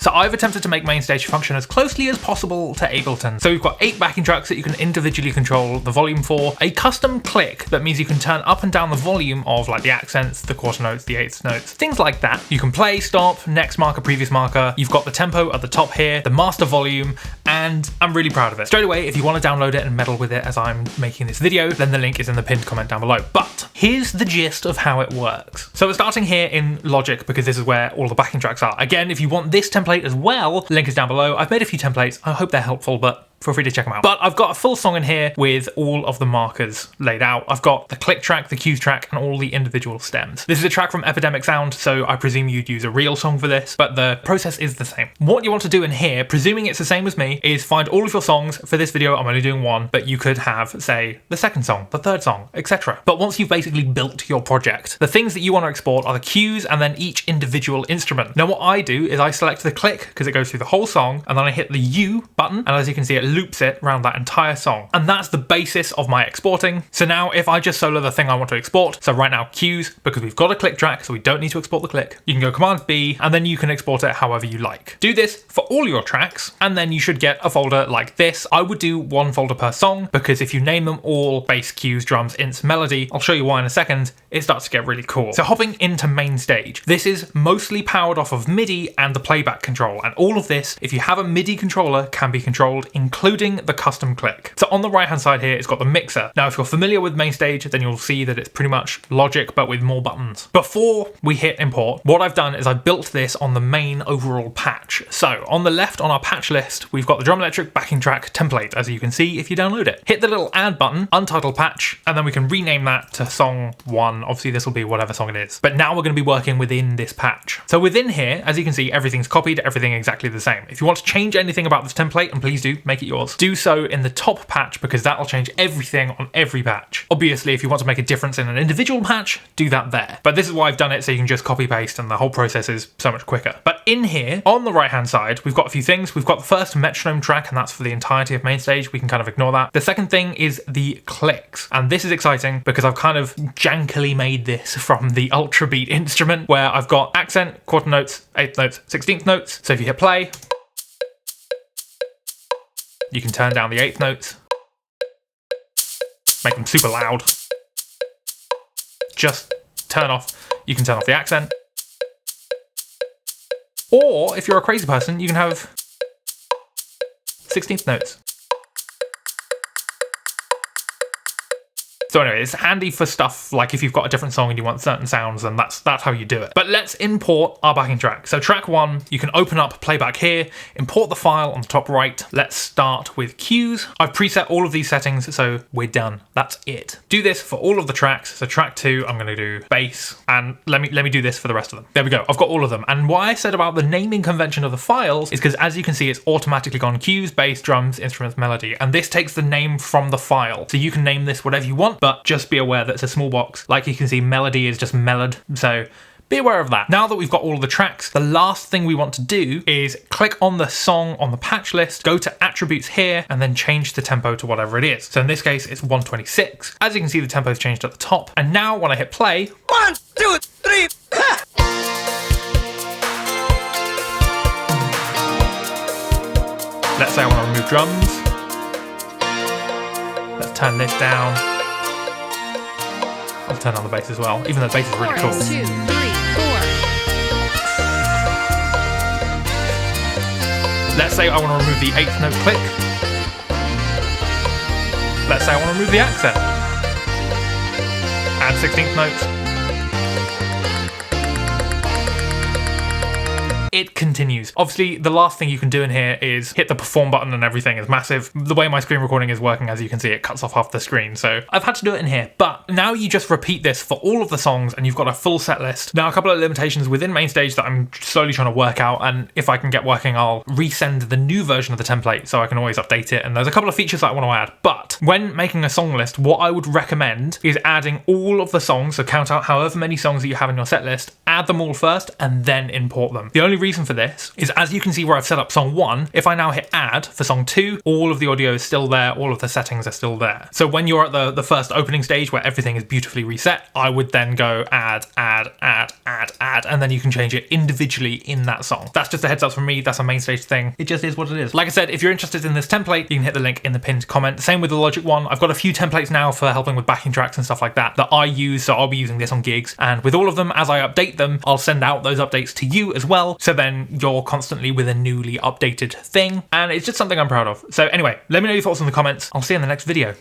So I've attempted to make Mainstage function as closely as possible to Ableton. So we've got 8 backing tracks that you can individually control the volume for, a custom click that means you can turn up and down the volume of like the accents, the quarter notes, the eighth notes, things like that. You can play, stop, next marker, previous marker. You've got the tempo at the top here, the master volume, and I'm really proud of it. Straight away, if you want to download it and meddle with it as I'm making this video, then the link is in the pinned comment down below. But here's the gist of how it works. So we're starting here in Logic because this is where all the backing tracks are. Again, if you want this template as well, link is down below. I've made a few templates. I hope they're helpful, but feel free to check them out. But I've got a full song in here with all of the markers laid out. I've got the click track, the cues track, and all the individual stems. This is a track from Epidemic Sound, so I presume you'd use a real song for this, but the process is the same. What you want to do in here, presuming it's the same as me, is find all of your songs. For this video, I'm only doing one, but you could have, say, the second song, the third song, etc. But once you've basically built your project, the things that you want to export are the cues and then each individual instrument. Now what I do is I select the click, because it goes through the whole song, and then I hit the U button, and as you can see, it loops it around that entire song. And that's the basis of my exporting. So now if I just solo the thing I want to export, so right now cues, because we've got a click track, so we don't need to export the click, you can go Command B, and then you can export it however you like. Do this for all your tracks, and then you should get a folder like this. I would do one folder per song, because if you name them all bass, cues, drums, ints, melody, I'll show you why in a second, it starts to get really cool. So hopping into Mainstage, this is mostly powered off of MIDI and the playback control, and all of this, if you have a MIDI controller, can be controlled, including the custom click. So on the right hand side here, it's got the mixer. Now if you're familiar with Mainstage, then you'll see that it's pretty much Logic but with more buttons. Before we hit import, what I've done is I built this on the main overall patch. So on the left on our patch list, we've got the drum electric backing track template, as you can see if you download it. Hit the little add button, untitled patch, and then we can rename that to song 1. Obviously this will be whatever song it is. But now we're going to be working within this patch. So within here, as you can see, everything's copied, everything exactly the same. If you want to change anything about this template, and please do, make it yours, do so in the top patch because that'll change everything on every patch. Obviously, if you want to make a difference in an individual patch, do that there. But this is why I've done it so you can just copy paste and the whole process is so much quicker. But in here, on the right hand side, we've got a few things. We've got the first metronome track, and that's for the entirety of Mainstage. We can kind of ignore that. The second thing is the clicks. And this is exciting because I've kind of jankily made this from the Ultra Beat instrument where I've got accent, quarter notes, eighth notes, 16th notes. So if you hit play, you can turn down the eighth notes, make them super loud. Just you can turn off the accent. Or if you're a crazy person, you can have 16th notes. So anyway, it's handy for stuff like if you've got a different song and you want certain sounds, then that's how you do it. But let's import our backing track. So track 1, you can open up playback here, import the file on the top right. Let's start with cues. I've preset all of these settings, so we're done. That's it. Do this for all of the tracks. So track 2, I'm gonna do bass, and let me do this for the rest of them. There we go, I've got all of them. And why I said about the naming convention of the files is because as you can see, it's automatically gone cues, bass, drums, instruments, melody. And this takes the name from the file. So you can name this whatever you want, but just be aware that it's a small box. Like you can see, melody is just mellowed, so be aware of that. Now that we've got all of the tracks, the last thing we want to do is click on the song on the patch list, go to attributes here, and then change the tempo to whatever it is. So in this case, it's 126. As you can see, the tempo's changed at the top. And now when I hit play, 1, 2, 3, let's say I want to remove drums. Let's turn this down. I'll turn on the bass as well, even though the bass is really cool. 4, 2, 3, 4. Let's say I want to remove the 8th note click. Let's say I want to remove the accent. Add 16th notes. It continues. Obviously, the last thing you can do in here is hit the perform button and everything is massive. The way my screen recording is working, as you can see, it cuts off half the screen. So I've had to do it in here. But now you just repeat this for all of the songs and you've got a full set list. Now, a couple of limitations within Mainstage that I'm slowly trying to work out. And if I can get working, I'll resend the new version of the template so I can always update it. And there's a couple of features that I want to add. But when making a song list, what I would recommend is adding all of the songs. So count out however many songs that you have in your set list, add them all first, and then import them. The only reason for for this is, as you can see where I've set up song 1, if I now hit add for song 2, all of the audio is still there, all of the settings are still there. So when you're at the first opening stage where everything is beautifully reset, I would then go add, and then you can change it individually in that song. That's just a heads up from me, that's a Mainstage thing. It just is what it is. Like I said, if you're interested in this template, you can hit the link in the pinned comment. Same with the Logic one. I've got a few templates now for helping with backing tracks and stuff like that I use, so I'll be using this on gigs. And with all of them, as I update them, I'll send out those updates to you as well. So then you're constantly with a newly updated thing. And it's just something I'm proud of. So anyway, let me know your thoughts in the comments. I'll see you in the next video.